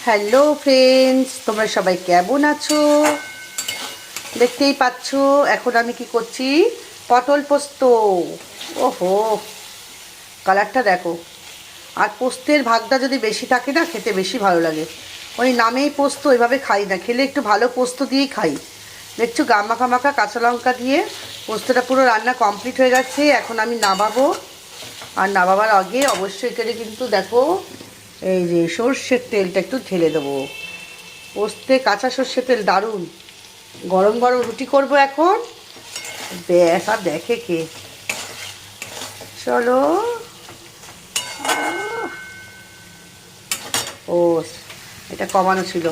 Hello friends, তোমরা সবাই কেমন আছো? দেখতেই পাচ্ছ এখন আমি কি করছি, পটল পোস্ত। ওহো, কালারটা দেখো। আর পোস্তের ভাগটা যদি বেশি থাকে না, খেতে বেশি ভালো লাগে। ওই নামেই পোস্ত, ওইভাবে খাই না, খেলে একটু ভালো পোস্ত দিয়েই খাই। দেখছো গামাখা মাখা কাঁচা লঙ্কা দিয়ে পোস্তটা পুরো রান্না কমপ্লিট হয়ে গেছে। এখন আমি নামাবো। আর নামাবার আগে অবশ্যই এখানে কিন্তু দেখো, এই যে সর্ষের তেলটা একটু ঢেলে দেবো। পোস্তে কাঁচা সর্ষের তেল দারুণ। গরম গরম রুটি করব এখন। ব্যাস, আর দেখে কে। চলো। ও, এটা কমানো ছিল।